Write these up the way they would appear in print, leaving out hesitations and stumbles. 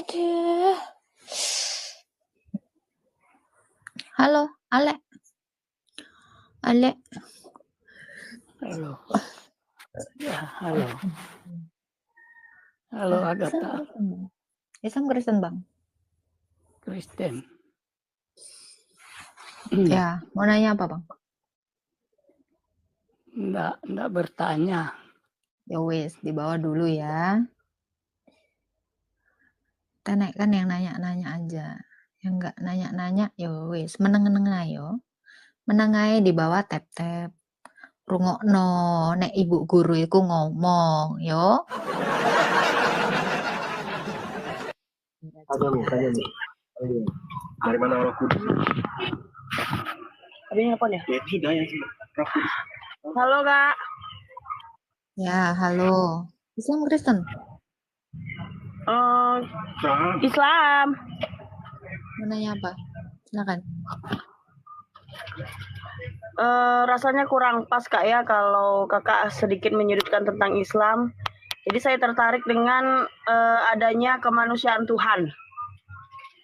Aduh. Halo, Ale. Ale. Halo. Ya, halo. Halo, Agatha. Islam Kristen, Bang. Kristen. Ya, mau nanya apa, Bang? Enggak bertanya. Ya wis, dibawa dulu ya. Tenek kan yang nanya-nanya aja. Yang enggak nanya-nanya, ya wis, meneng-meneng ayo. Menengai di bawah tap-tap. Rungokno, nek ibu guru iku ngomong, yo. Tanya nih. Dari mana Roh Kudus? Abis nelfon ya? Ya sudah ya, Roh Kudus. Halo Kak. Ya, halo. Islam Kristen? Islam. Mau nanya apa? Silakan. Rasanya kurang pas Kak ya kalau Kakak sedikit menyudutkan tentang Islam. Jadi saya tertarik dengan adanya kemanusiaan Tuhan.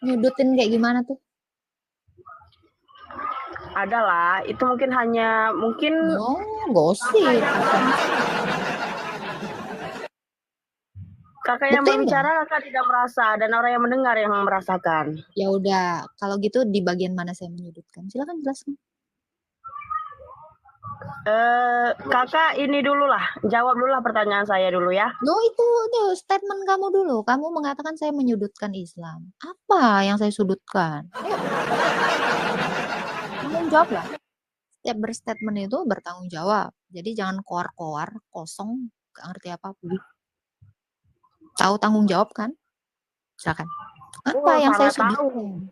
Nyudutin kayak gimana tuh? Adalah, itu mungkin gosip. Kakak yang berbicara, Kakak tidak merasa, dan orang yang mendengar yang merasakan. Ya udah, kalau gitu di bagian mana saya menyudutkan? Silakan jelaskan. Kakak ini dulu lah, jawab dulu lah pertanyaan saya dulu ya. Itu statement kamu dulu. Kamu mengatakan saya menyudutkan Islam. Apa yang saya sudutkan? Ayo. Tanggung jawab lah. Setiap berstatement itu bertanggung jawab. Jadi jangan koar-koar, kosong, gak ngerti apa-apa. Tahu tanggung jawab kan? Silakan. Apa yang saya sudutkan?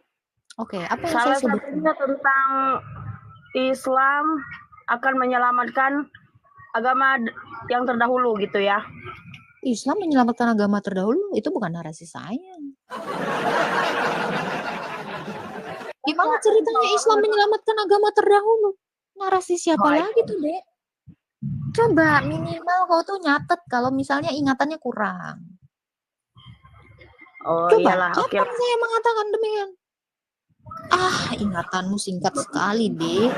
Oke, apa yang saya sudutkan? Salah satunya tentang Islam akan menyelamatkan agama yang terdahulu gitu ya. Islam menyelamatkan agama terdahulu itu bukan narasi saya. Gimana ceritanya Islam menyelamatkan agama terdahulu? Narasi siapa lagi tuh, Dek? Coba minimal kau tuh nyatet kalau misalnya ingatannya kurang. Oh, coba, iyalah, kapan saya mengatakan demikian? Ingatanmu singkat sekali, Dek.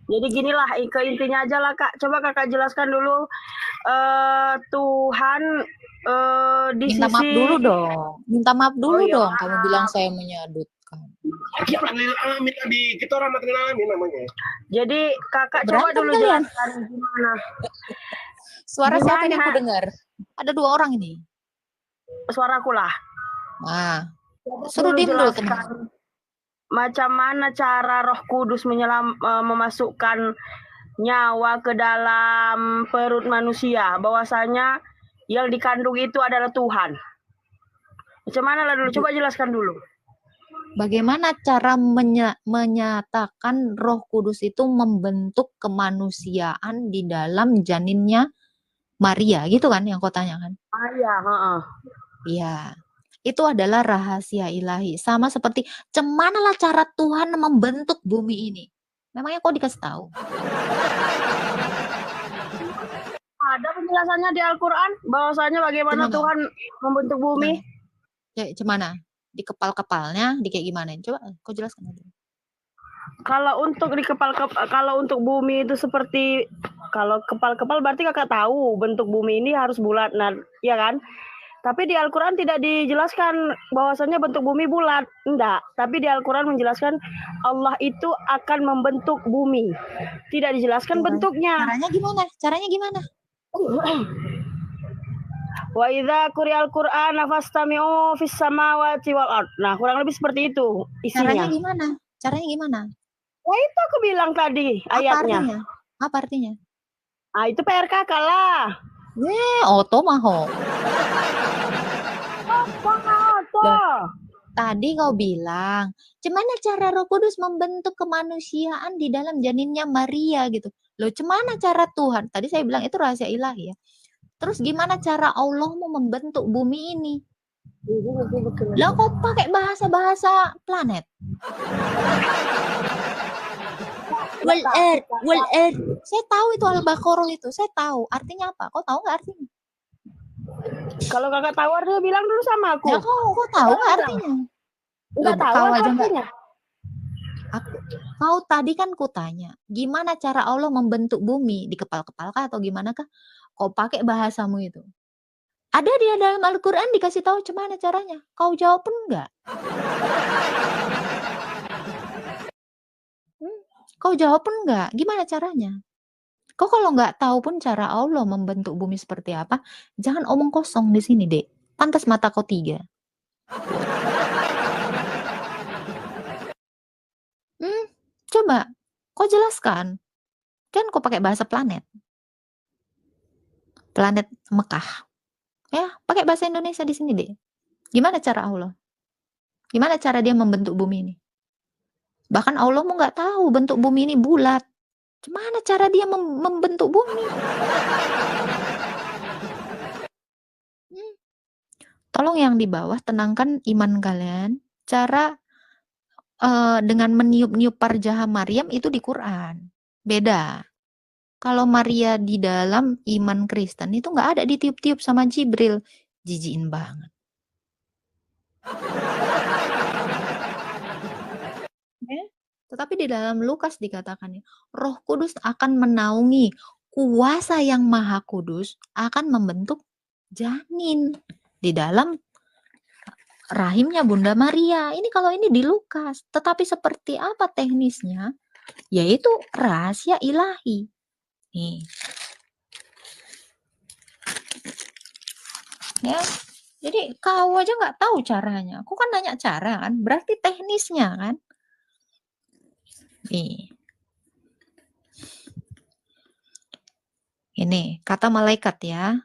Jadi ginilah, ke intinya aja lah Kak. Coba Kakak jelaskan dulu Tuhan di minta sisi... maaf dulu dong. Minta maaf dulu dong. Kamu bilang saya menyudutkan. Alamin tadi, kita rahmat dengan alamin namanya. Jadi Kakak berantem coba dulu kalian. Jelaskan gimana. Suara siapa yang aku dengar? Ada 2 orang ini. Suaraku lah. Nah, suruh diem dulu teman. Macam mana cara Roh Kudus memasukkan nyawa ke dalam perut manusia, bahwasanya yang dikandung itu adalah Tuhan. Macam mana lah dulu? Coba jelaskan dulu. Bagaimana cara menyatakan Roh Kudus itu membentuk kemanusiaan di dalam janinnya Maria, gitu kan yang kau tanyakan? Iya, Iya. Itu adalah rahasia ilahi. Sama seperti cemanalah cara Tuhan membentuk bumi ini. Memangnya kau dikasih tahu? Ada penjelasannya di Al-Quran bahwasanya bagaimana Tuhan membentuk bumi. Cemana? Di kepal-kepalnya, di kayak gimana? Coba kau jelaskan aja. Kalau untuk bumi itu seperti, kalau kepal-kepal berarti Kakak tahu bentuk bumi ini harus bulat, nah, ya kan? Tapi di Al-Quran tidak dijelaskan bahwasanya bentuk bumi bulat, enggak. Tapi di Al-Quran menjelaskan Allah itu akan membentuk bumi. Tidak dijelaskan bentuknya. Caranya gimana? Wa idza quri'al Qur'ana fastami'u fis samawati wal ard. Nah, kurang lebih seperti itu isinya. Caranya gimana? Wah, itu aku bilang tadi ayatnya. Apa artinya? Itu PR kakak lah. Otomaho. Tadi kau bilang, gimana cara Roh Kudus membentuk kemanusiaan di dalam janinnya Maria gitu. Loh, gimana cara Tuhan? Tadi saya bilang itu rahasia ilahi ya. Terus gimana cara Allah mau membentuk bumi ini? Lah kok pakai bahasa-bahasa planet? Wal earth. Saya tahu itu Al-Baqarah itu. Saya tahu. Artinya apa? Kau tahu nggak artinya? Kalau kakak tahu artinya bilang dulu sama aku. Ya kau tahu nggak artinya? Enggak Loh, tahu kau apa aja nggak. artinya. Kau tadi kan kutanya, gimana cara Allah membentuk bumi? Di kepal-kepal kah atau gimana kah? Kau pakai bahasamu itu. Ada di dalam Al-Quran dikasih tahu gimana caranya. Kau jawab pun enggak. Kau jawab pun enggak. Gimana caranya? Kau kalau nggak tahu pun cara Allah membentuk bumi seperti apa, jangan omong kosong di sini, Dek. Pantas mata kau 3. Coba, kau jelaskan. Kan kau pakai bahasa planet. Planet Mekah. Ya, pakai bahasa Indonesia di sini, Dek. Gimana cara Allah? Gimana cara dia membentuk bumi ini? Bahkan Allah mau nggak tahu bentuk bumi ini bulat. Gimana cara dia membentuk bumi? Tolong yang di bawah tenangkan iman kalian. Cara dengan meniup-niup parjaha Maryam itu di Quran. Beda. Kalau Maria di dalam iman Kristen itu nggak ada ditiup-tiup sama Jibril. Jijiin banget. Tetapi di dalam Lukas dikatakan, Roh Kudus akan menaungi, kuasa yang Maha Kudus akan membentuk janin di dalam rahimnya Bunda Maria. Ini kalau ini di Lukas. Tetapi seperti apa teknisnya? Yaitu rahasia ilahi. Nih. Ya. Jadi kau aja nggak tahu caranya. Aku kan nanya cara kan. Berarti teknisnya kan. Nih. Ini kata malaikat ya.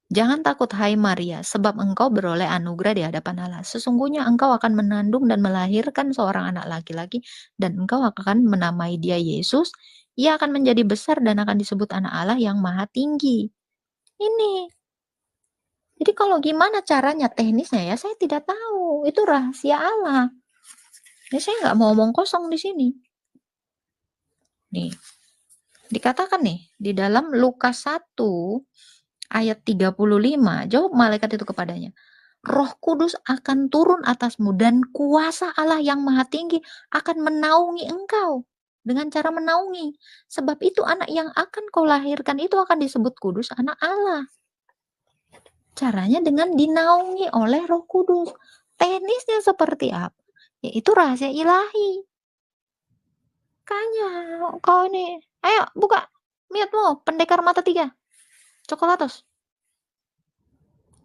Jangan takut hai Maria, sebab engkau beroleh anugerah di hadapan Allah. Sesungguhnya engkau akan menandung dan melahirkan seorang anak laki-laki, dan engkau akan menamai dia Yesus. Ia akan menjadi besar dan akan disebut anak Allah yang maha tinggi. Ini. Jadi kalau gimana caranya teknisnya ya, saya tidak tahu. Itu rahasia Allah. Jadi saya nggak mau omong kosong di sini. Nih. Dikatakan nih, di dalam Lukas 1, ayat 35, jawab malaikat itu kepadanya, Roh Kudus akan turun atasmu dan kuasa Allah yang maha tinggi akan menaungi engkau. Dengan cara menaungi. Sebab itu anak yang akan kau lahirkan itu akan disebut kudus, anak Allah. Caranya dengan dinaungi oleh Roh Kudus. Teknisnya seperti apa? Yaitu rahasia ilahi. Kayaknya kau ini, ayo buka mute-mu, pendekar mata 3. Coklatos.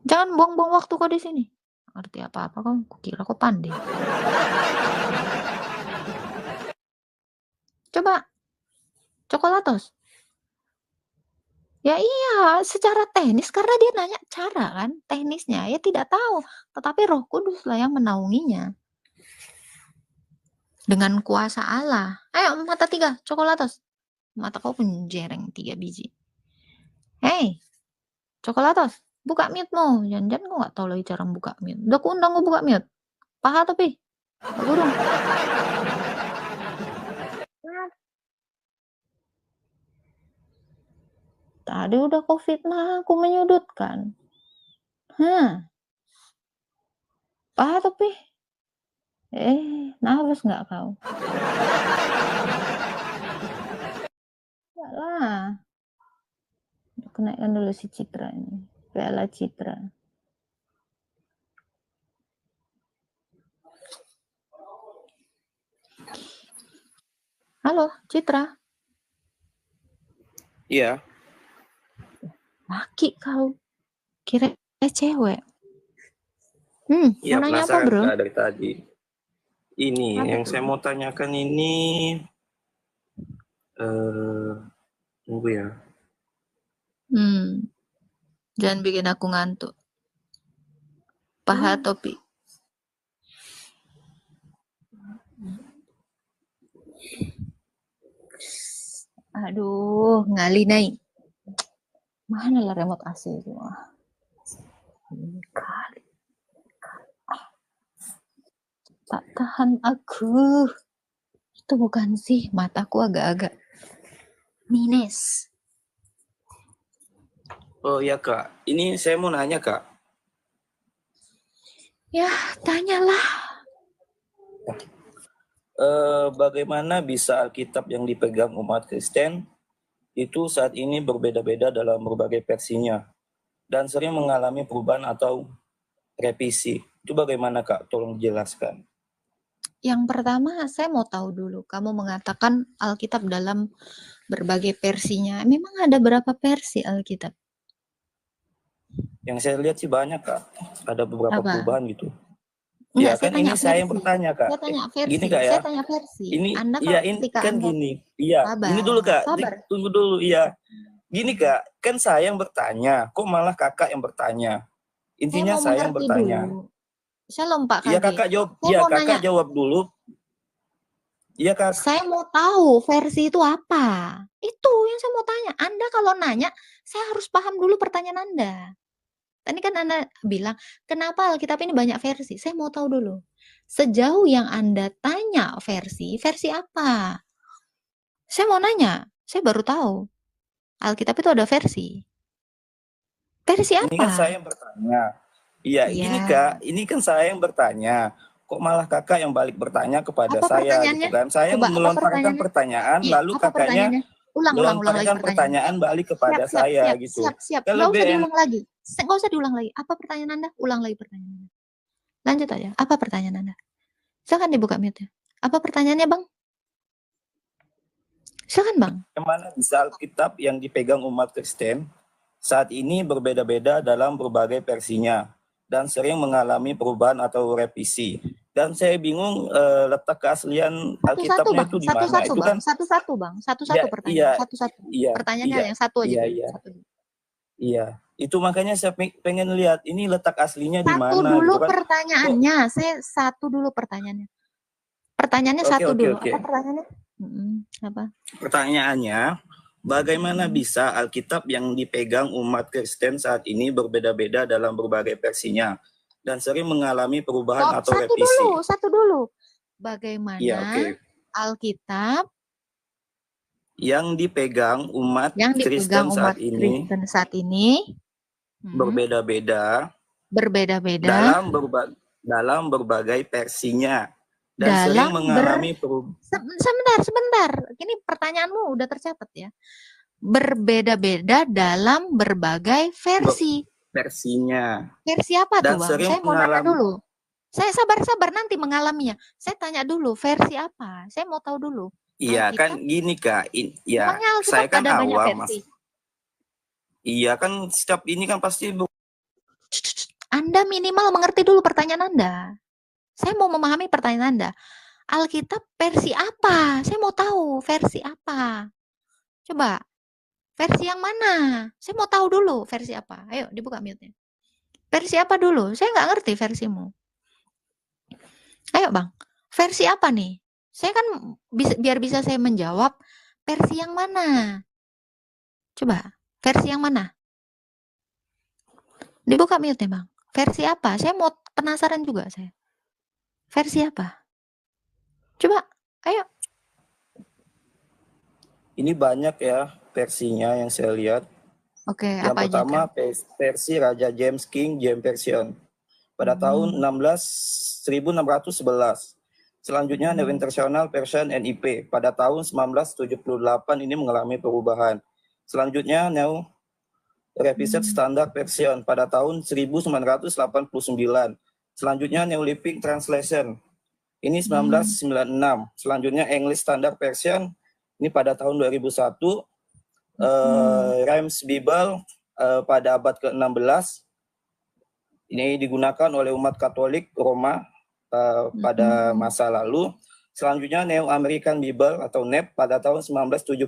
Jangan buang-buang waktu kau di sini. Ngerti apa-apa kau? Kukira kau pandai. Coba. Coklatos. Ya iya, secara teknis karena dia nanya cara kan, teknisnya ya tidak tahu. Tetapi Roh Kudus lah yang menaunginya. Dengan kuasa Allah. Ayo mata 3, Coklatos. Mata kau penjereng 3 biji. Hei, Coklatos. Buka mute-mu. Jangan-jangan kau nggak tahu lagi cara buka mute. Udah aku undang kau buka mute. Paha tapi. Burung. Tadi udah kau fitnah, aku menyudutkan. Paha tapi. Nervous nggak kau? Enggak lah. Aku naikkan dulu si Citra ini. Bella Citra. Halo, Citra. Iya. Laki kau. Kira cewek. Iya, mau nanya apa, penasaran bro? Kak, dari tadi. Ini Apa yang tuh? saya mau tanyakan ini tunggu ya. Jangan bikin aku ngantuk. Paha topi. Aduh, ngali naik. Mana lah remote AC itu? Kali. Tak tahan aku. Itu bukan sih, mataku agak-agak minus. Oh ya Kak, ini saya mau nanya Kak. Ya, tanyalah. Bagaimana bisa Alkitab yang dipegang umat Kristen itu saat ini berbeda-beda dalam berbagai versinya dan sering mengalami perubahan atau revisi. Itu bagaimana Kak? Tolong jelaskan. Yang pertama, saya mau tahu dulu. Kamu mengatakan Alkitab dalam berbagai versinya. Memang ada berapa versi Alkitab? Yang saya lihat sih banyak Kak. Ada beberapa Apa? perubahan gitu. Enggak, Ya saya kan tanya ini saya yang versi. bertanya Kak. Saya tanya versi. Gini Kak ya. Saya tanya versi. Ini Anda iya kalau ini ketika kan Anda gini. Iya, sabar, ini dulu Kak. sabar. Tunggu dulu iya. Gini Kak, kan saya yang bertanya, kok malah Kakak yang bertanya? Intinya mau saya yang mengerti bertanya. dulu. Shalom Pak Iya KG. Kakak jawab. Saya Iya mau Kakak nanya. jawab dulu. Iya Kak. Saya mau tahu versi itu apa. Itu yang saya mau tanya. Anda kalau nanya, saya harus paham dulu pertanyaan Anda. Tadi kan Anda bilang, kenapa Alkitab ini banyak versi? Saya mau tahu dulu. Sejauh yang Anda tanya versi apa? Saya mau nanya, saya baru tahu. Alkitab itu ada versi. Versi Ini kan apa? saya yang bertanya. Iya, gini Iya. Kak, ini kan saya yang bertanya. Kok malah Kakak yang balik bertanya kepada Apa saya pertanyaannya? gitu kan? Saya Coba, apa melontarkan pertanyaannya? pertanyaan, Iya, lalu apa Kakaknya pertanyaannya? Ulang lagi melontarkan pertanyaannya. pertanyaan balik kepada saya gitu. Siap. Kan Nggak lebih usah enak. diulang lagi. Nggak usah diulang lagi. Apa pertanyaan Anda? Ulang lagi pertanyaan Anda. Lanjut aja. Apa pertanyaan Anda? Silakan dibuka mute-nya. Apa pertanyaannya, Bang? Silakan, Bang. Bagaimana bisa Alkitab yang dipegang umat Kristen saat ini berbeda-beda dalam berbagai versinya dan sering mengalami perubahan atau revisi. Dan saya bingung letak keaslian Satu-satu, Alkitabnya Bang. itu di mana. Satu-satu, Itu Bang. kan Satu-satu, Bang. Satu-satu iya, pertanyaan. Satu-satu. iya, Pertanyaannya iya, yang satu aja iya, dulu. iya. Satu dulu. Iya, itu makanya saya pengen lihat ini letak aslinya di Satu mana dulu gitu kan. pertanyaannya. Saya satu dulu pertanyaannya. Pertanyaannya Oke, satu oke, dulu. oke. Apa pertanyaannya? Apa? Pertanyaannya, bagaimana bisa Alkitab yang dipegang umat Kristen saat ini berbeda-beda dalam berbagai versinya dan sering mengalami perubahan atau revisi? Satu dulu. Bagaimana Iya, oke. Alkitab Yang dipegang umat yang Kristen dipegang umat Kristen saat ini berbeda-beda berbeda-beda dalam berbagai versinya dan dalam sering mengalami perubahan. sebentar. Ini pertanyaanmu udah tercatat ya. Berbeda-beda dalam berbagai versi. Versinya. Versi apa Dan tuh, Bang? sering Saya mau nanya dulu. Saya sabar nanti mengalaminya. Saya tanya dulu versi apa. Saya mau tahu dulu. Iya kan gini Kak, ya Memangnya Alkitab saya kan ada banyak awam versi? Mas. Iya kan setiap ini kan pasti Anda minimal mengerti dulu pertanyaan Anda. Saya mau memahami pertanyaan Anda. Alkitab versi apa? Saya mau tahu versi apa. Coba, versi yang mana? Saya mau tahu dulu versi apa. Ayo dibuka mute-nya. Versi apa dulu? Saya nggak ngerti versimu. Ayo Bang, versi apa nih? Saya kan biar bisa saya menjawab, versi yang mana? Coba, versi yang mana? Dibuka mute-nya Bang. Versi apa? Saya mau penasaran juga saya. Versi apa? Coba, ayo. ini banyak ya versinya yang saya lihat. Oke, Yang apa pertama aja? versi Raja James King James Version pada tahun 1611. Selanjutnya New International Version NIV pada tahun 1978 ini mengalami perubahan. Selanjutnya New Revised Standard Version pada tahun 1989. Selanjutnya New Living Translation ini 1996. Selanjutnya English Standard Version ini pada tahun 2001. Rheims Bible pada abad ke-16 ini digunakan oleh umat Katolik Roma pada masa lalu. Selanjutnya New American Bible atau NEB pada tahun 1970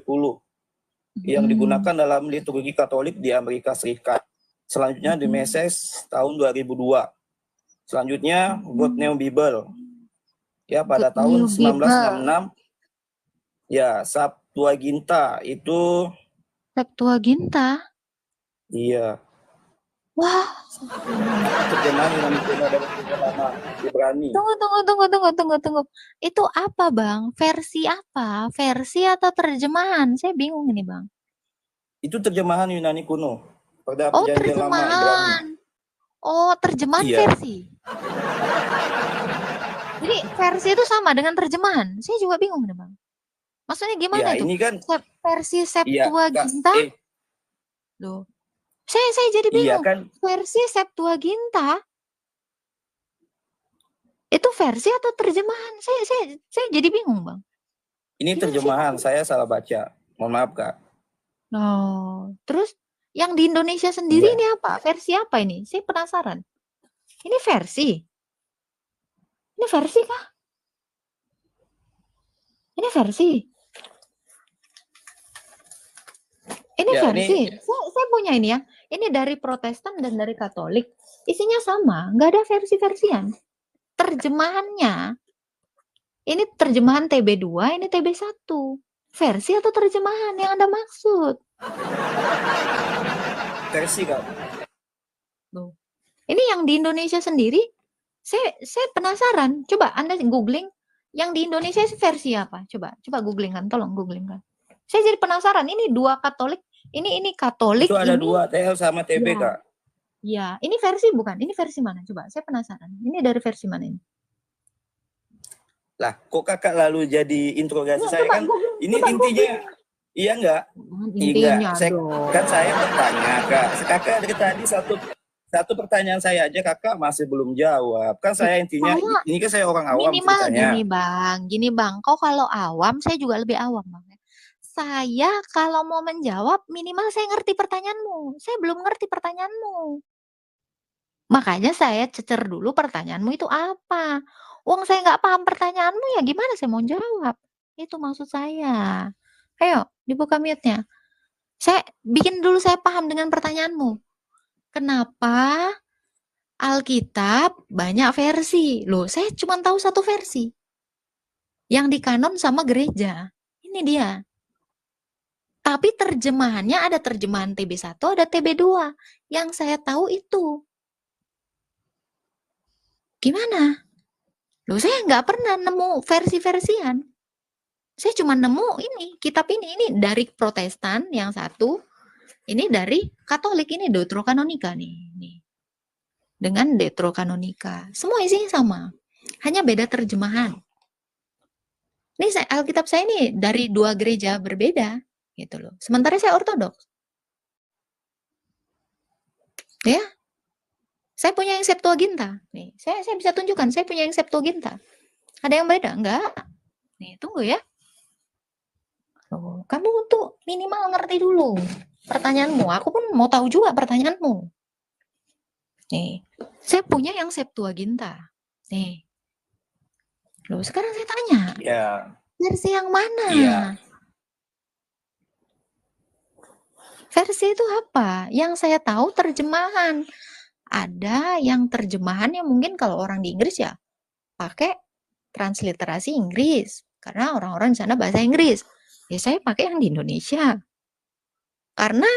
yang digunakan dalam liturgi Katolik di Amerika Serikat. Selanjutnya The Message tahun 2002. Selanjutnya Good New Bible ya pada tahun 1966. Ya, Septuaginta itu Septuaginta. Iya. Wah. Terjemahan dari Ibrani. Tunggu. Itu apa, Bang? Versi apa? Versi atau terjemahan? Saya bingung ini, Bang. Itu terjemahan Yunani kuno. Oh, Perjanjian Lama Ibrani. terjemahan. Oh, terjemahan Iya. versi. Jadi versi itu sama dengan terjemahan. Saya juga bingung nih, Bang. Maksudnya gimana Ya, itu? ini kan Versi iya, Kak. Septuaginta? Loh. Saya jadi Iya bingung. kan? Versi Septuaginta itu versi atau terjemahan? Saya jadi bingung, Bang. Ini Ini terjemahan, saya salah baca. Mohon maaf, Kak. Oh, terus yang di Indonesia sendiri Iya. ini apa? Versi apa ini? Saya penasaran. Ini versi. Ini versi kah? Ini versi. Ini Ya, versi. Saya punya ini ya. Ini dari Protestan dan dari Katolik. Isinya sama, nggak ada versi-versian. Terjemahannya, ini terjemahan TB2, ini TB1. Versi atau terjemahan yang Anda maksud? Versi, Kak. Loh. Ini yang di Indonesia sendiri, saya penasaran. Coba Anda googling, yang di Indonesia versi apa? Coba googling kan, tolong googling kan. Saya jadi penasaran, ini dua Katolik, ini Katolik, Itu ada ini, 2, TL sama TB, Ya. Kak. Ya, ini versi bukan? Ini versi mana? Coba, saya penasaran. Ini dari versi mana ini? Lah, kok Kakak lalu jadi interogasi Ya, saya coba kan? googling, Ini coba intinya, iya enggak? intinya Enggak. dong. Kan saya bertanya, Kak. Kakak dari tadi satu pertanyaan saya aja Kakak masih belum jawab. Kan saya intinya, ini kan saya orang awam Minimal ceritanya. gini bang, kau kalau awam, saya juga lebih awam bang. Saya kalau mau menjawab, minimal saya ngerti pertanyaanmu. Saya belum ngerti pertanyaanmu. Makanya saya cecer dulu pertanyaanmu itu apa. Wong saya nggak paham pertanyaanmu, ya gimana saya mau jawab? Itu maksud saya. Ayo, dibuka mute-nya. Saya bikin dulu saya paham dengan pertanyaanmu. Kenapa Alkitab banyak versi? Loh, saya cuma tahu satu versi. Yang dikanon sama gereja. Ini dia. Tapi terjemahannya ada terjemahan TB1, ada TB2. Yang saya tahu itu. Gimana? Loh, saya nggak pernah nemu versi-versian. Saya cuma nemu ini, kitab ini dari Protestan yang satu, ini dari Katolik, ini Deuterokanonika nih. Dengan Deuterokanonika. Semua isinya sama. Hanya beda terjemahan. Ini Alkitab saya ini dari dua gereja berbeda. Gitu loh. Sementara saya ortodoks. Ya. Saya punya yang Septuaginta. Nih, saya bisa tunjukkan, saya punya yang Septuaginta. Ada yang beda? Enggak. Nih, tunggu ya. Loh, kamu tuh minimal ngerti dulu pertanyaanmu. Aku pun mau tahu juga pertanyaanmu. Nih, saya punya yang Septuaginta. Nih. Loh, sekarang saya tanya. Ya. Versi yang mana? Iya. Versi itu apa? Yang saya tahu terjemahan. Ada yang terjemahannya mungkin kalau orang di Inggris ya pakai transliterasi Inggris. Karena orang-orang di sana bahasa Inggris. Ya saya pakai yang di Indonesia. Karena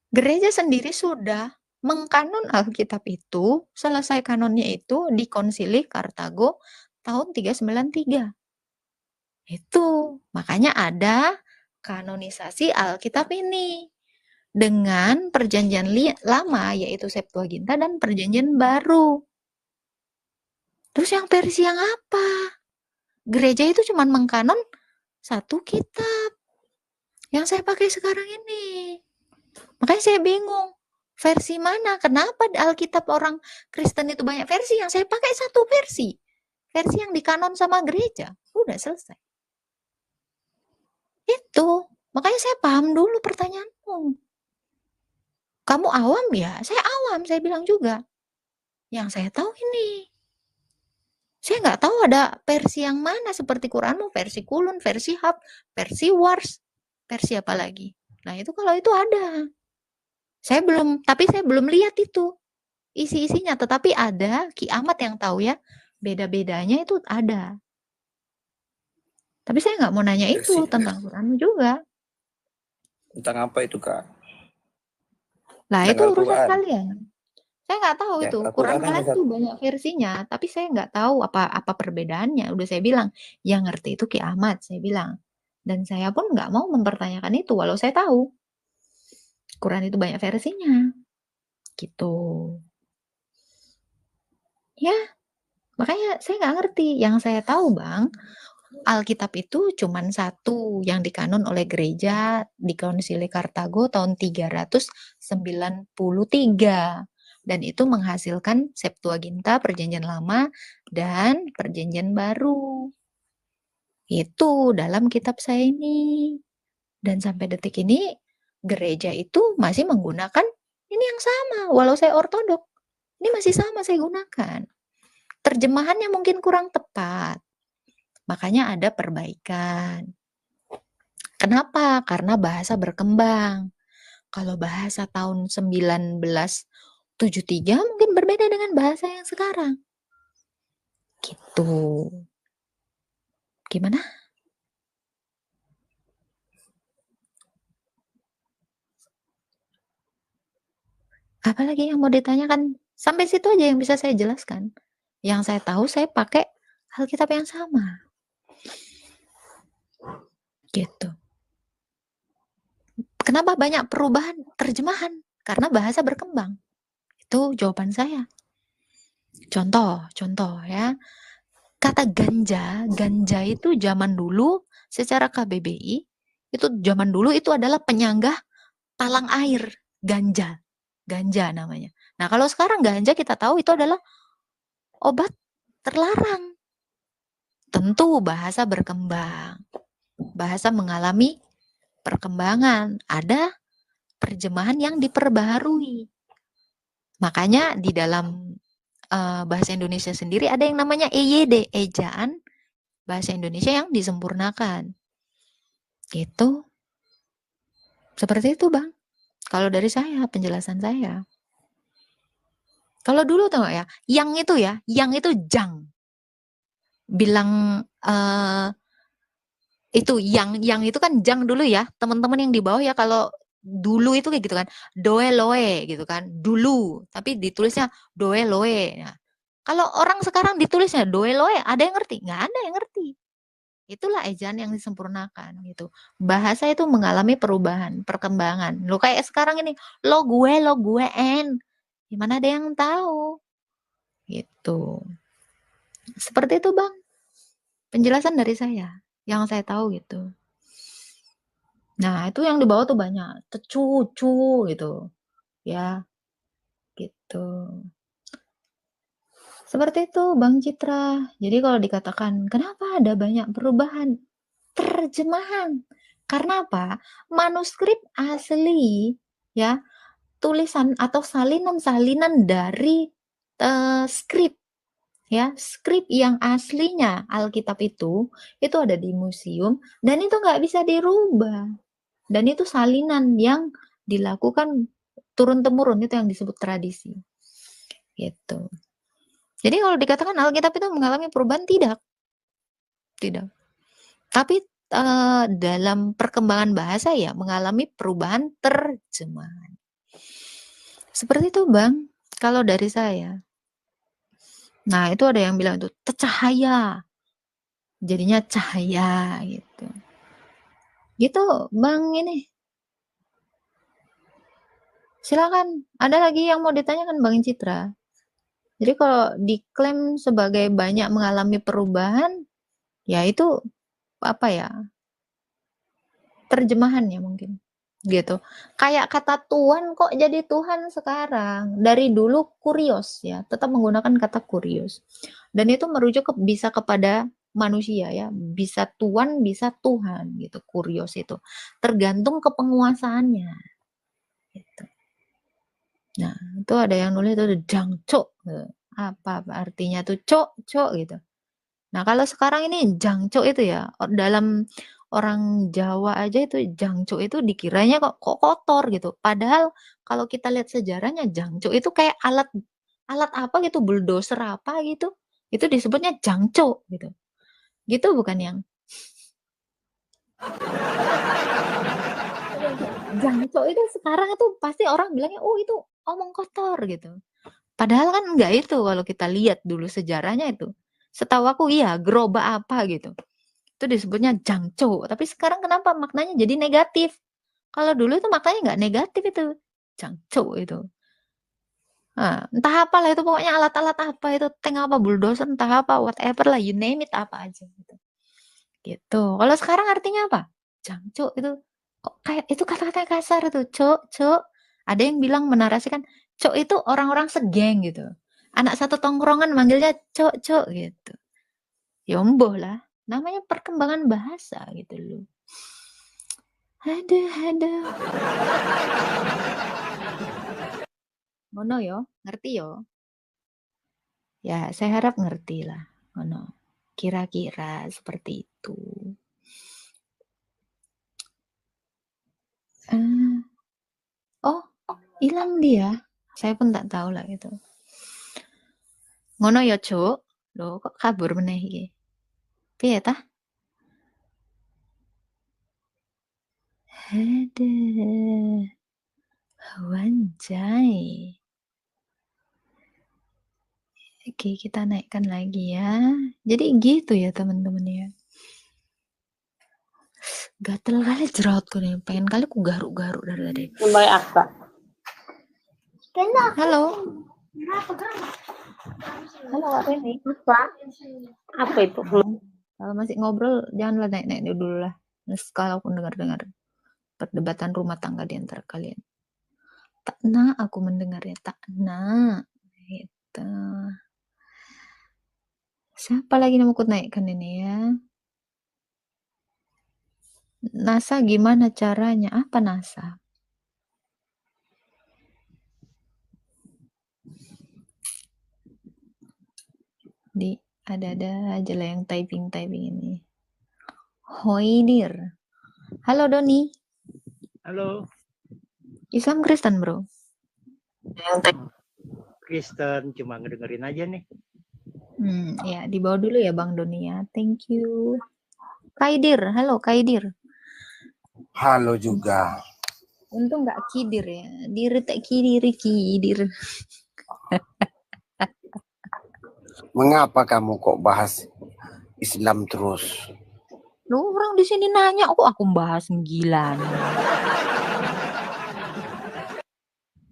gereja sendiri sudah mengkanon Alkitab itu, selesai kanonnya itu di Konsili Kartago tahun 393. Itu, makanya ada kanonisasi Alkitab ini dengan perjanjian lama yaitu Septuaginta dan perjanjian baru. Terus yang versi yang apa? Gereja itu cuma mengkanon satu kitab yang saya pakai sekarang ini. Makanya saya bingung, versi mana? Kenapa Alkitab orang Kristen itu banyak versi? Yang saya pakai satu versi. Versi yang dikanon sama gereja. Udah selesai. Itu. Makanya saya paham dulu pertanyaanmu. Kamu awam ya? Saya awam, saya bilang juga. Yang saya tahu ini. Saya nggak tahu ada versi yang mana seperti Quranmu, versi Kulun, versi Hab, versi Wars, versi apa lagi. Nah itu kalau itu ada. Saya belum lihat itu isi-isinya, tetapi ada Ki Ahmad yang tahu ya, beda-bedanya itu ada. Tapi saya nggak mau nanya itu tentang Quranmu juga. Tentang apa itu, Kak? Lah itu Tentang urusan Al-Quran. kalian. Saya nggak tahu Ya, itu. Al-Quran Quran kan kalian ada- tuh banyak versinya, tapi saya nggak tahu apa perbedaannya. Udah saya bilang, yang ngerti itu Ki Ahmad, saya bilang. Dan saya pun nggak mau mempertanyakan itu, walau saya tahu. Quran itu banyak versinya. Gitu. Ya, makanya saya nggak ngerti. Yang saya tahu, Bang, Alkitab itu cuman satu yang dikanun oleh gereja di Konsili Kartago tahun 393. Dan itu menghasilkan Septuaginta Perjanjian Lama dan Perjanjian Baru. Itu dalam kitab saya ini. Dan sampai detik ini gereja itu masih menggunakan ini yang sama. Walau saya ortodok, ini masih sama saya gunakan. Terjemahannya mungkin kurang tepat. Makanya ada perbaikan. Kenapa? Karena bahasa berkembang. Kalau bahasa tahun 1973 mungkin berbeda dengan bahasa yang sekarang. Gitu. Gimana? Apalagi yang mau ditanyakan? Sampai situ aja yang bisa saya jelaskan. Yang saya tahu saya pakai Alkitab yang sama. Gitu. Kenapa banyak perubahan terjemahan? Karena bahasa berkembang. Itu jawaban saya. Contoh ya. Kata ganja itu zaman dulu secara KBBI, itu zaman dulu itu adalah penyanggah talang air, ganja namanya. Nah, kalau sekarang ganja kita tahu itu adalah obat terlarang. Tentu bahasa berkembang. Bahasa mengalami perkembangan. Ada terjemahan yang diperbaharui. Makanya di dalam bahasa Indonesia sendiri ada yang namanya EYD, ejaan bahasa Indonesia yang disempurnakan. Gitu. Seperti itu, Bang. Kalau dari saya, penjelasan saya. Kalau dulu tahu ya, yang itu jang. Bilang itu yang itu kan jang dulu ya, teman-teman yang di bawah ya, kalau dulu itu kayak gitu kan, doe loe gitu kan, dulu, tapi ditulisnya doe loe. Nah, kalau orang sekarang ditulisnya doe loe, ada yang ngerti? Nggak ada yang ngerti. Itulah ejaan yang disempurnakan gitu. Bahasa itu mengalami perubahan, perkembangan. Lo kayak sekarang ini, lo gue en. Gimana ada yang tahu? Gitu. Seperti itu, Bang. Penjelasan dari saya. Yang saya tahu gitu. Nah, itu yang di bawah tuh banyak. Cucu gitu. Ya. Gitu. Seperti itu, Bang Citra. Jadi kalau dikatakan, kenapa ada banyak perubahan? Terjemahan. Karena apa? Manuskrip asli, ya, tulisan atau salinan-salinan dari skrip, ya, skrip yang aslinya Alkitab itu ada di museum dan itu nggak bisa dirubah. Dan itu salinan yang dilakukan turun-temurun, itu yang disebut tradisi. Gitu. Jadi kalau dikatakan Alkitab itu mengalami perubahan, tidak. Tapi dalam perkembangan bahasa ya mengalami perubahan terjemahan. Seperti itu, Bang, kalau dari saya. Nah, itu ada yang bilang itu cahaya. Jadinya cahaya gitu. Gitu, Bang ini. Silakan, ada lagi yang mau ditanyakan Bang Citra? Jadi kalau diklaim sebagai banyak mengalami perubahan, ya itu apa ya? Terjemahannya mungkin. Gitu. Kayak kata Tuhan kok jadi Tuhan sekarang. Dari dulu kurios ya, tetap menggunakan kata kurios. Dan itu merujuk bisa kepada manusia ya, bisa Tuhan, bisa Tuhan gitu. Kurios itu tergantung kepenguasaannya. Gitu. Nah, itu ada yang nulis itu jangcok. Apa artinya tuh cok gitu. Nah, kalau sekarang ini jangcok itu ya, dalam orang Jawa aja itu jangcuk itu dikiranya kok kotor gitu. Padahal kalau kita lihat sejarahnya jangcuk itu kayak alat apa gitu, bulldozer apa gitu. Itu disebutnya jangcuk gitu. Gitu bukan yang jangcuk itu sekarang itu pasti orang bilangnya oh itu omong kotor gitu. Padahal kan enggak itu kalau kita lihat dulu sejarahnya itu. Setahu aku iya gerobak apa gitu. Itu disebutnya jangco. Tapi sekarang kenapa maknanya jadi negatif? Kalau dulu itu maknanya nggak negatif itu. Cangcuk itu. Nah, entah apa lah itu pokoknya alat-alat apa itu, tank apa, bulldozer, entah apa, whatever lah, you name it, apa aja gitu. Gitu. Kalau sekarang artinya apa? Cangcuk itu. Kok kayak itu kata-kata kasar itu, cuk. Ada yang bilang menarasikan, cuk itu orang-orang segeng gitu. Anak satu tongkrongan manggilnya cuk gitu. Ya emboh lah. Namanya perkembangan bahasa gitu loh. Aduh. Ngono yo, ngerti yo. Ya, saya harap ngerti lah. Ngono. Kira-kira seperti itu. Oh, hilang dia. Saya pun tak tahu lah gitu. Ngono ya, Cuk. Loh, kok kabur meneh iki? Piye tah? Aduh. Wanjai. Oke, kita naikkan lagi ya. Jadi gitu ya teman-teman ya. Gatel kali jerawatku nih. Pengen kali ku garuk-garuk dari tadi. Kembali Aksa. Halo. Halo Kak Reni. Apa itu? Kalau masih ngobrol janganlah naik-naik dulu lah. Kalau aku dengar-dengar perdebatan rumah tangga di antara kalian. Tak nak aku mendengarnya, tak nak. Gitu. Siapa lagi yang mau aku naikkan ini ya? NASA gimana caranya? Apa NASA? Ada aja lah yang typing ini. Hoidir. Halo Doni. Halo, Islam Kristen bro? Kristen, cuma ngedengerin aja nih. Ya di bawah dulu ya Bang Doni ya. Thank you. Kaidir, halo Kaidir. Halo juga. Untung nggak kidir ya. Dir tak kidir. Mengapa kamu kok bahas Islam terus? Loh, orang di sini nanya kok aku bahas gila nih.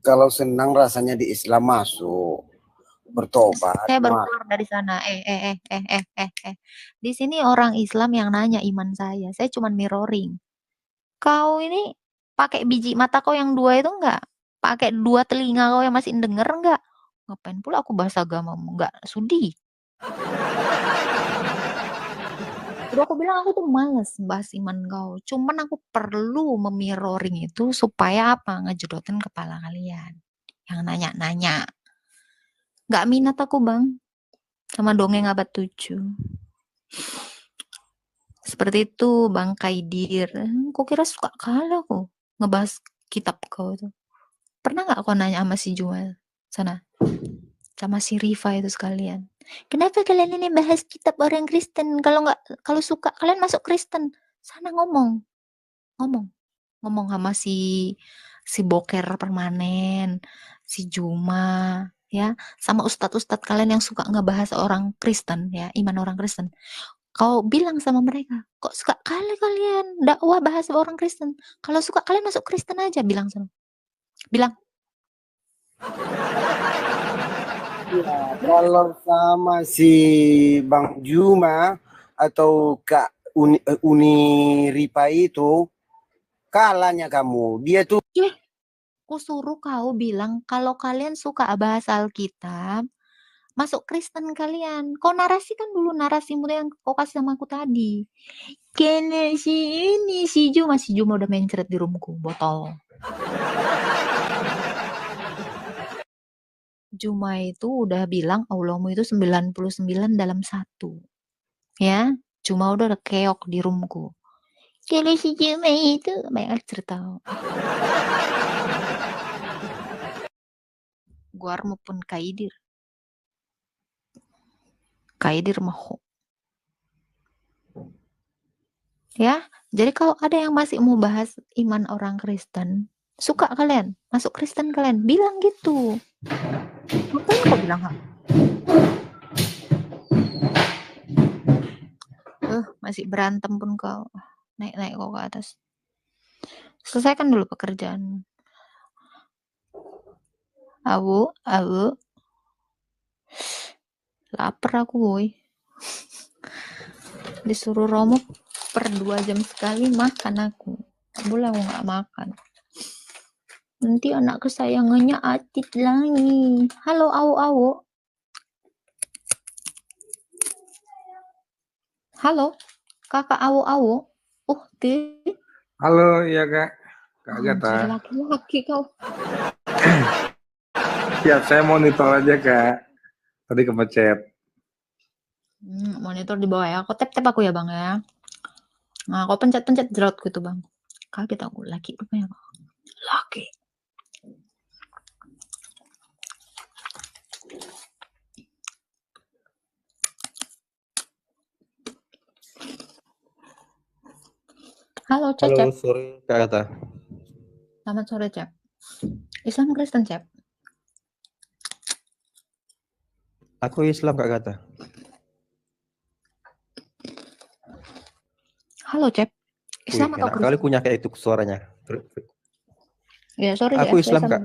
Kalau senang rasanya di Islam masuk. Bertobat. Saya baru keluar dari sana. Di sini orang Islam yang nanya iman saya. Saya cuma mirroring. Kau ini pakai biji mata kau yang dua itu enggak? Pakai dua telinga kau yang masih denger enggak? Ngapain pula aku bahas agamamu? Enggak sudi. Terus aku bilang aku tuh males bahas iman kau. Cuman aku perlu memirroring itu supaya apa? Ngejedotin kepala kalian. Yang nanya-nanya. Nggak minat aku bang. Sama dongeng abad 7. Seperti itu Bang Kaidir. Kok kira suka kali aku ngebahas kitab kau itu. Pernah nggak kau nanya sama si Jumal sana? Sama si Rifa itu sekalian. Kenapa kalian ini bahas kitab orang Kristen? Kalau suka kalian masuk Kristen. Sana ngomong sama si Boker permanen, si Juma, ya, sama ustadz-ustadz kalian yang suka ngebahas orang Kristen, ya, iman orang Kristen. Kau bilang sama mereka, kok suka kali kalian dakwah bahas orang Kristen? Kalau suka kalian masuk Kristen aja, bilang sama. Bilang. Ya, kalau sama si Bang Juma atau Kak Uni Ripa itu, kalahnya kamu. Dia tuh. Aku suruh kau bilang kalau kalian suka bahas Alkitab, masuk Kristen kalian. Kau narasikan dulu narasimu yang kau kasih sama aku tadi. Karena si Juma udah mencret di roomku, botol. Juma itu udah bilang Allahmu itu 99 dalam 1. Ya, Juma udah keok di roomku. Kalau si Juma itu banyak cerita. Guar maupun Kaidir maho. Ya, jadi kalau ada yang masih mau bahas iman orang Kristen, suka kalian, masuk Kristen kalian, bilang gitu. Ngapain kau bilang hak? Masih berantem pun kau. Naik kau ke atas. Selesaikan dulu pekerjaan. Awu. Lapar aku, boy. Disuruh Romo per 2 jam sekali makan aku. Gak boleh aku nggak makan. Nanti anak kesayangannya Atit lagi. Halo, Awu. Halo, kakak Awu. Halo, iya Kak. Kak Anjir, Agatha. laki-laki kau. Siap, saya monitor aja Kak. Tadi kepencet. Monitor di bawah ya. Kau tap aku ya bang ya. Nah, kau pencet jeratku itu bang. Kaget aku, laki rupanya. Laki. Halo, Cecep. Halo, sore Kak Agatha. Selamat sore, Cep. Islam Kristen, Cep. Aku Islam Kak Agatha. Halo, Cep. Islam Wih, atau enak kali Kristen? punya kayak itu suaranya. Ya, sorry Aku ya. Islam, saya Kak.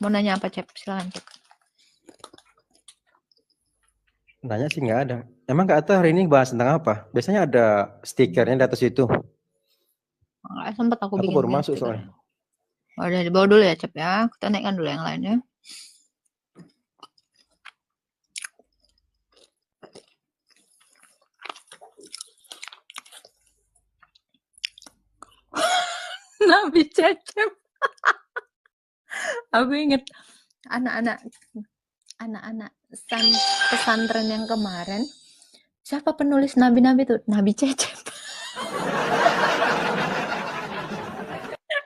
Mau nanya apa, Cep? Silakan, Cep. Nanya sih nggak ada. Emang Kak Agatha hari ini bahas tentang apa? Biasanya ada stikernya di atas itu. Nggak sempat aku Aku bikin baru masuk stiker. soalnya. Udah dibawa dulu ya, Cep ya. Kita naikkan dulu yang lainnya. Nabi Cecep. Aku inget anak-anak pesantren yang kemarin. Siapa penulis nabi-nabi itu? Nabi Cecep.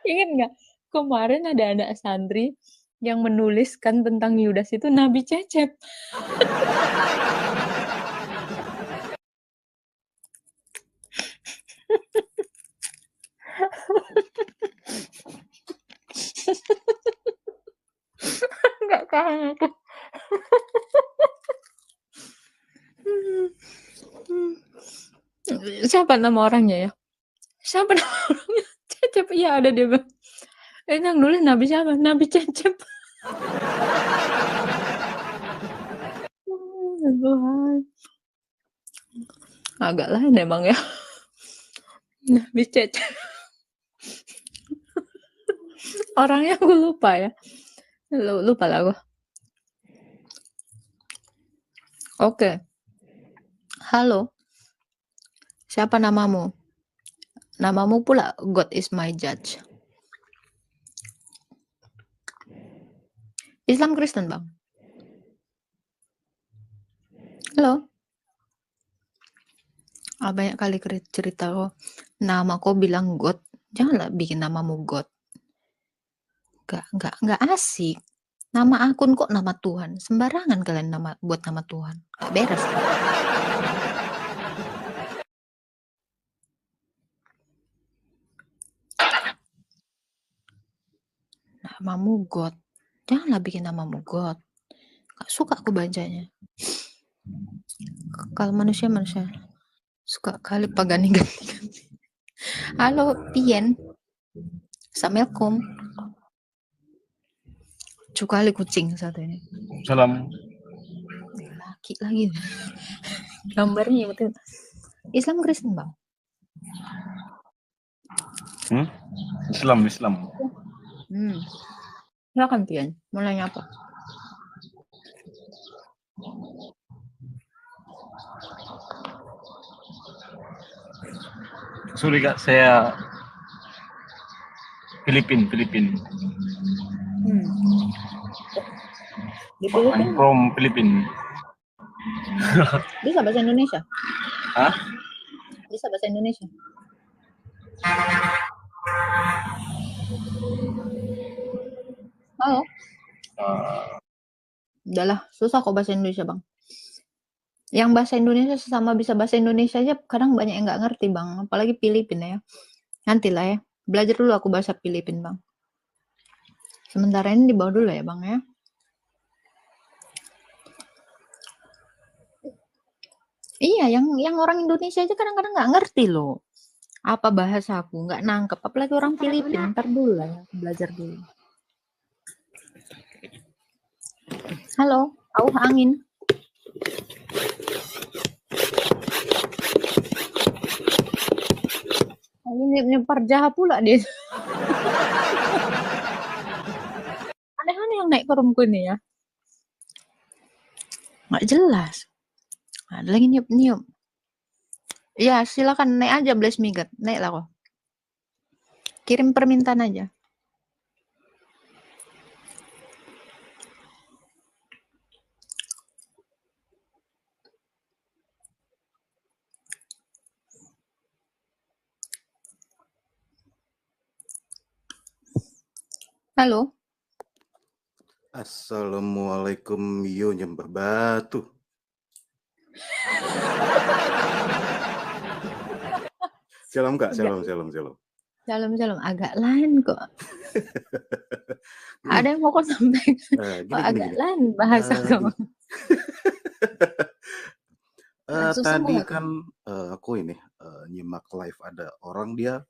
Ingat nggak? Kemarin ada anak santri yang menuliskan tentang Yudas itu Nabi Cecep. Nggak tahan aku. Siapa nama orangnya ya? Siapa nama orangnya? Cecep. Iya ada dia bang. Yang nulis Nabi siapa? Nabi Cecep. Tuhan. Agak lain emang ya. Nabi Cecep. Orangnya aku lupa ya. Lupa lah aku. Oke. Halo. Siapa namamu? Namamu pula God is my judge. Islam Kristen, Bang. Halo. Banyak kali cerita kok. Nama kau bilang God. Janganlah bikin namamu God. Enggak asik. Nama akun kok nama Tuhan. Sembarangan kalian buat nama Tuhan. Gak beres. Namamu God. Janganlah bikin namamu God. Gak suka aku bacanya. Kalau manusia suka kali pagani-ganti. Halo, Pien. Assalamualaikum. Cukali kucing satu ini. Salam. Laki lagi. Gambarnya betul. Islam Kristen, Bang. Islam. Silakan Pian, mau nanya apa? Sorry Kak, saya Filipin. Di Filipina? I'm from Filipin. Bisa bahasa Indonesia? Hah? Bisa bahasa Indonesia? Halo? Udahlah, susah kok bahasa Indonesia, Bang. Yang bahasa Indonesia sesama bisa bahasa Indonesia aja kadang banyak yang nggak ngerti, Bang. Apalagi Filipin ya. Nantilah ya. Belajar dulu aku bahasa Filipin, Bang. Sementara ini dibawa dulu ya, Bang ya. Iya, yang orang Indonesia aja kadang-kadang nggak ngerti loh. Apa bahasaku? Nggak nangkep. Apalagi orang Filipina. Ntar dulu lah ya. Aku belajar dulu. Halo, angin. Ini nyepar jahat pula dia. Aneh-aneh yang naik ke roomku ini ya. Nggak jelas. Ada lagi niup-niup. Ya, silakan naik aja Blaze Migat. Naik lah kok. Kirim permintaan aja. Halo. Assalamualaikum, yo nyembah batu. Shalom Kak, shalom. Shalom. Agak lain kok. Ada yang mau kok sampaikan? Agak lain bahasa kamu. Tadi kan aku ini nyimak live ada orang dia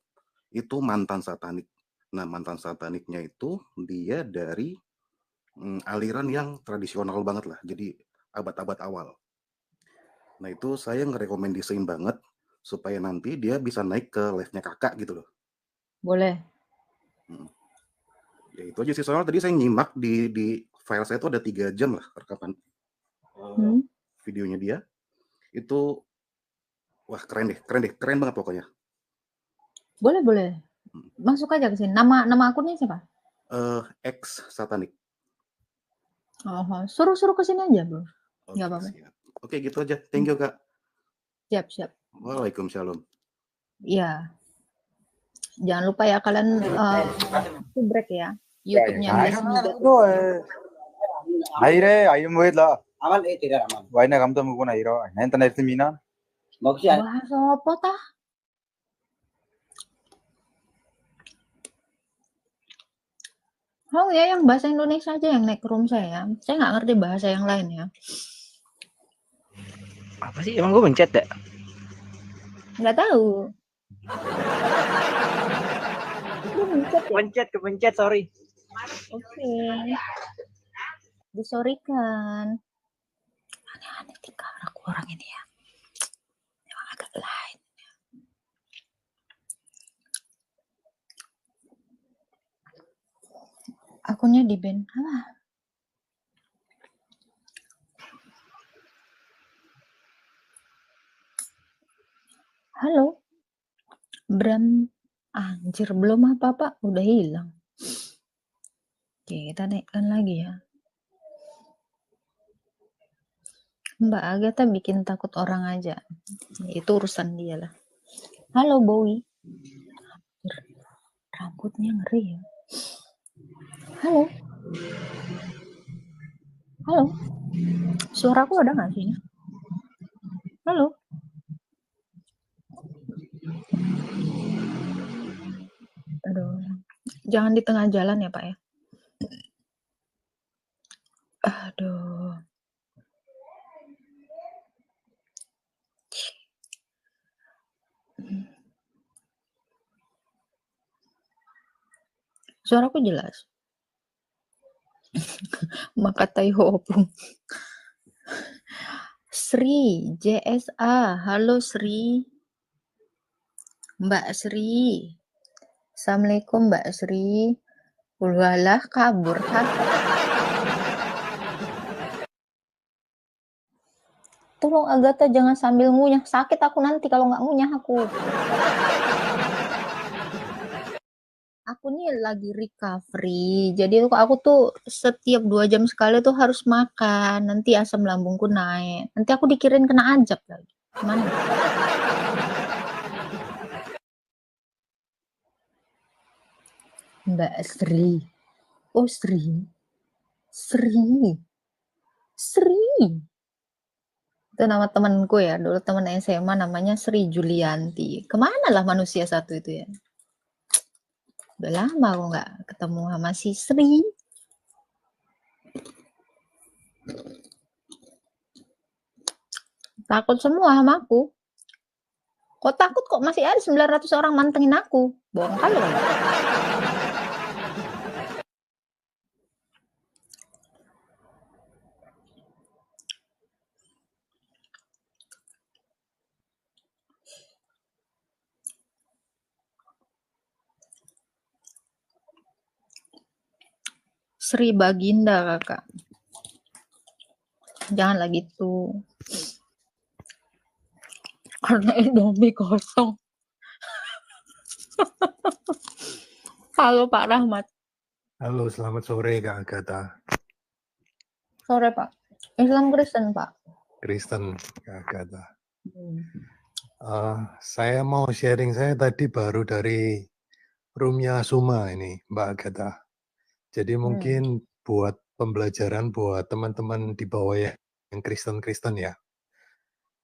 itu mantan satanik. Nah, mantan sataniknya itu dia dari aliran yang tradisional banget lah. Jadi abad-abad awal. Nah, itu saya ngerekomendasiin banget supaya nanti dia bisa naik ke live-nya kakak gitu loh. Boleh. Ya itu aja sih, soalnya tadi saya nyimak di file saya itu ada 3 jam lah rekaman videonya dia. Itu wah keren banget pokoknya. Boleh. Masuk aja ke sini. Nama akunnya siapa? X Satanik. Suruh ke sini aja, Bro. Enggak apa-apa. Oke, gitu aja. Thank you, Kak. Siap. Waalaikumsalam. Iya. Jangan lupa ya kalian break ya. YouTube-nya Blaze Migat. Aire, ayam buat lah. Aman tidak aman. Wahina kamu tuh mau airo. Nanti nanti mina. Bahasa apa tah? Oh ya, yang bahasa Indonesia aja yang naik ke room saya. Saya nggak ngerti bahasa yang lain ya. Apa sih? Emang gue mencet ya? Nggak tahu. Kepencet, sorry. Oke. Disorikan. Aneh-aneh tingkah aku orang ini ya. Memang agak lain. Akunnya di ban. Halo. Bram. Anjir, belum apa-apa. Udah hilang. Oke, kita naikkan lagi ya. Mbak Agatha bikin takut orang aja. Itu urusan dia lah. Halo, Bowie. Rambutnya ngeri ya. Halo. Suaraku ada nggak sih? Halo. Aduh. Jangan di tengah jalan ya, Pak ya. Aduh. Suaraku jelas. Makatai Hopung. Sri, JSA. Halo Sri. Mbak Sri. Assalamualaikum Mbak Sri. Ulwalah kabur. Tolong Agatha jangan sambil ngunyah. Sakit aku nanti kalau nggak ngunyah aku. Aku nih lagi recovery. Jadi aku tuh setiap 2 jam sekali tuh harus makan. Nanti asam lambungku naik. Nanti aku dikirain kena ajab lagi. Gimana? Mbak Sri. Oh Sri. Itu nama temanku ya. Dulu teman SMA namanya Sri Julianti. Kemana lah manusia satu itu ya? Udah lama aku nggak ketemu sama si Sri. Takut semua sama aku. Kok takut kok masih ada 900 orang mantengin aku. Bohong kali kamu. Sri Baginda, Kakak. Janganlah gitu. Karena Indomie kosong. Halo Pak Rahmat. Halo, selamat sore Kak Agatha. Sore Pak. Islam Kristen Pak. Kristen Kak Agatha. Saya mau sharing, saya tadi baru dari Rumia Suma ini Mbak Agatha. Jadi mungkin buat pembelajaran buat teman-teman di bawah yang Kristen-Kristen ya.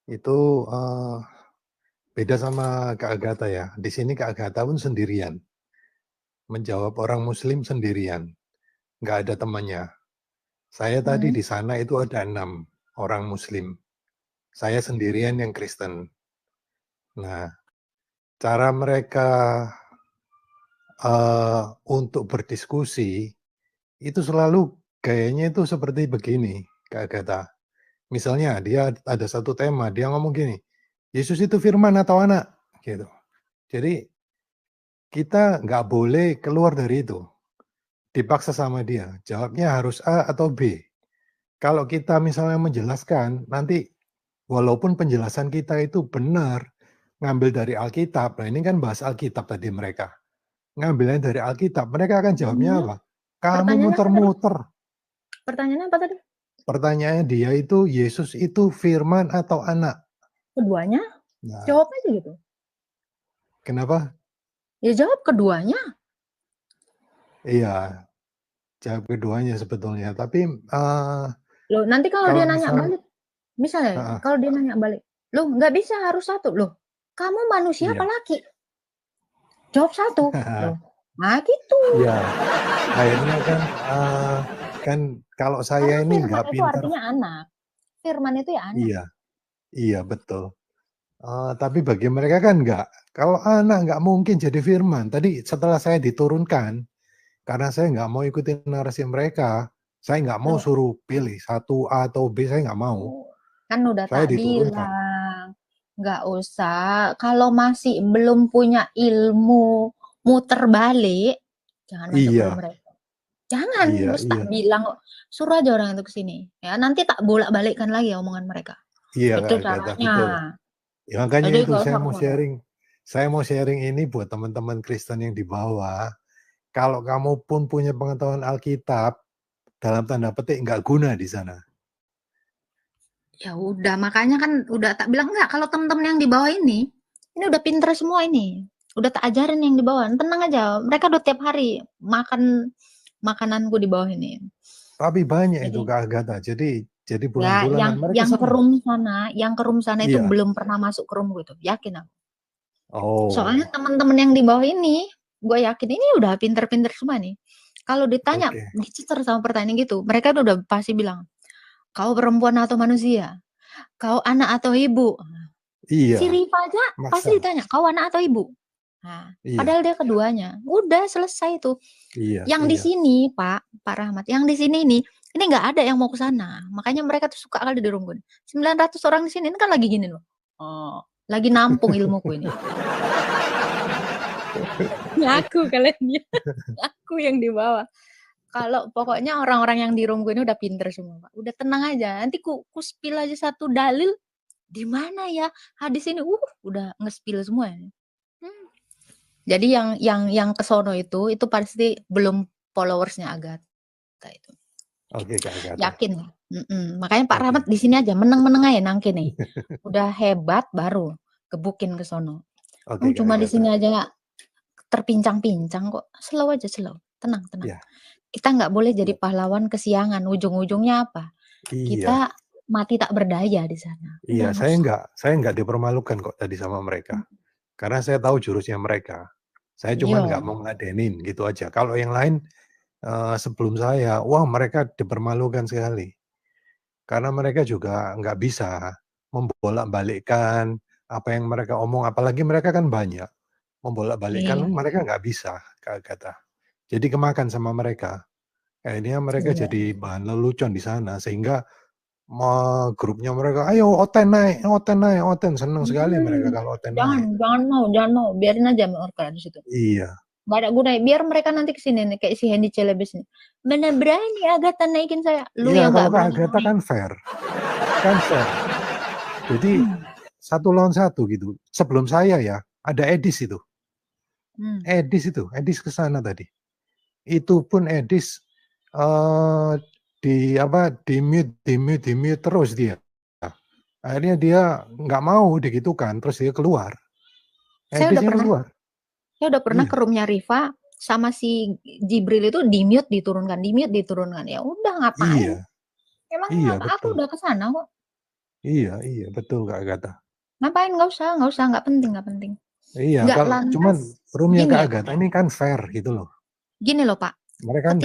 Itu beda sama Kak Agatha ya. Di sini Kak Agatha pun sendirian. Menjawab orang Muslim sendirian. Nggak ada temannya. Saya tadi di sana itu ada 6 orang Muslim. Saya sendirian yang Kristen. Nah, cara mereka untuk berdiskusi itu selalu gayanya itu seperti begini, Kak Agatha. Misalnya dia ada satu tema, dia ngomong gini, Yesus itu firman atau anak? Gitu. Jadi kita nggak boleh keluar dari itu. Dipaksa sama dia. Jawabnya harus A atau B. Kalau kita misalnya menjelaskan, nanti walaupun penjelasan kita itu benar, ngambil dari Alkitab. Nah ini kan bahas Alkitab tadi mereka. Ngambilnya dari Alkitab. Mereka akan jawabnya apa? Kamu muter-muter. Pertanyaannya apa tadi? Pertanyaannya dia itu, Yesus itu firman atau anak? Keduanya? Nah, Jawab aja gitu. kenapa? Ya jawab keduanya. Iya, jawab keduanya sebetulnya. Tapi Loh, nanti kalau dia nanya balik, misalnya Heeh. kalau dia nanya balik, loh nggak bisa harus satu. Loh, kamu manusia apa Iya. laki? Jawab satu. Loh, nah gitu. Iya, akhirnya kan kalau saya Karena ini firman nggak itu pintar. artinya anak. Firman itu ya anak. Iya, iya betul. Tapi bagi mereka kan enggak. Kalau anak nggak mungkin jadi firman. Tadi setelah saya diturunkan, karena saya nggak mau ikutin narasi mereka, saya nggak mau Loh. suruh pilih satu A atau B, saya nggak mau. Kan udah Saya tak diturunkan. bilang, nggak usah. Kalau masih belum punya ilmu, muter balik, jangan masuk Iya, ke mereka. Jangan, iya, terus tak iya, bilang, suruh aja orang itu ke sini. Ya, nanti tak bolak-balikkan lagi omongan mereka. iya Itu Kak Agatha, caranya. betul. Ya, makanya Jadi itu nggak saya usah mau keluar. sharing. Saya mau sharing ini buat teman-teman Kristen yang di bawah. Kalau kamu pun punya pengetahuan Alkitab, dalam tanda petik nggak guna di sana. Ya udah, makanya kan udah tak bilang enggak. Kalau temen-temen yang di bawah ini udah pinter semua ini. Udah tak ajarin yang di bawah. Tenang aja, mereka udah tiap hari makan makananku di bawah ini. Tapi banyak Jadi itu Kak Agatha. Jadi ya, bulan-bulanan mereka yang ke senang. room sana itu Iya. belum pernah masuk ke room gitu. Yakin aku. Oh, Soalnya teman-teman yang di bawah ini, gue yakin ini udah pinter-pinter semua nih. Kalau ditanya, oke. dicecer sama pertanyaan gitu, mereka tuh udah pasti bilang, kau perempuan atau manusia? Kau anak atau ibu? Si Iya, Rifa aja pasti maksa. ditanya, kau anak atau ibu? Nah, Iya, padahal dia keduanya. Udah selesai tuh. iya, Yang di iya. sini, Pak Rahmat, yang di sini ini nggak ada yang mau ke sana. Makanya mereka tuh suka kali di runggun. 900 orang di sini ini kan lagi gini loh. Oh, lagi nampung ilmuku ini. Ngaku kalian ya. Aku yang di bawah. Kalau pokoknya orang-orang yang di roomku ini udah pinter semua, Pak. Udah tenang aja. Nanti ku spill aja satu dalil. Di mana ya hadis ini? Udah nge-spill semua ya. Jadi yang ke sono itu pasti belum followersnya Agatha itu. Oke Kak Agatha. Yakin. Makanya Pak Rahmat di sini aja meneng-meneng aja nangke nih. Udah hebat baru gebukin ke sono. Oke Kak Cuma di Agatha. sini aja terpincang-pincang kok. Slow aja, slow. Tenang. Iya, Kita nggak boleh jadi pahlawan kesiangan. Ujung-ujungnya apa? iya, Kita mati tak berdaya di sana. iya. Udah nggak Saya nggak dipermalukan kok tadi sama mereka. Karena saya tahu jurusnya mereka. Saya usah. cuma Iya. nggak mau ngadenin gitu aja. Kalau yang lain sebelum saya, wah mereka dipermalukan sekali. Karena mereka juga nggak bisa membolak-balikkan apa yang mereka omong, apalagi mereka kan banyak, membolak-balikkan Iya. mereka nggak bisa, Kak Agatha. Jadi kemakan sama mereka. Akhirnya mereka Iya. jadi bahan lelucon di sana, sehingga grupnya mereka, "Ayo Oten naik, Oten naik, Oten." Senang sekali mereka kalau Oten naik. Jangan mau, biarin aja mereka di situ. Iya. Nggak ada gunanya, biar mereka nanti kesini nih, kayak si Hendy Celebes nih. Mana berani Agatha naikin saya? Lu Iya, yang kalau nggak Kak berani Agatha naik. kan fair. Kan fair. Jadi 1 lawan 1 gitu. Sebelum saya ya, ada Edis itu. Edis ke sana tadi. Itu pun Edis di-mute terus dia. Akhirnya dia nggak mau digitukan, terus dia keluar. Saya Edisnya keluar. udah pernah Iya. ke roomnya Riva sama si Jibril itu di-mute diturunkan. Ya udah ngapain? Iya. Emang Iya, aku betul. udah ke sana kok. Iya, betul Kak Agatha. Ngapain? Nggak usah, nggak penting. Iya, Nggak kalau lantas, cuman roomnya gini Kak ya, Agatha ini kan fair gitu loh. Gini loh Pak, Mereka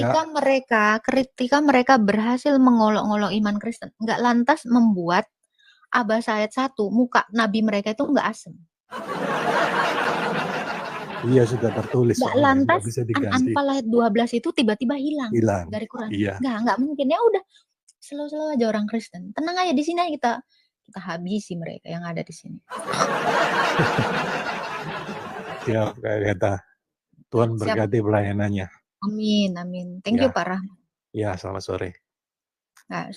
ketika mereka berhasil mengolok-olok iman Kristen, nggak lantas membuat Abah Said 1 muka Nabi mereka itu nggak asem. Iya, sudah tertulis Nggak soalnya, nggak lantas bisa diganti. Anfal ayat 12 itu tiba-tiba hilang Hilang. dari Quran. Iya. Nggak mungkin. Ya udah, slow aja orang Kristen. Tenang aja, di sini aja kita habisi mereka yang ada di sini. Siap Kak Agatha. Tuhan Siap. berkati pelayanannya. Amin. Thank you Ya. Pak Rahmat. Ya, selamat sore. Nah,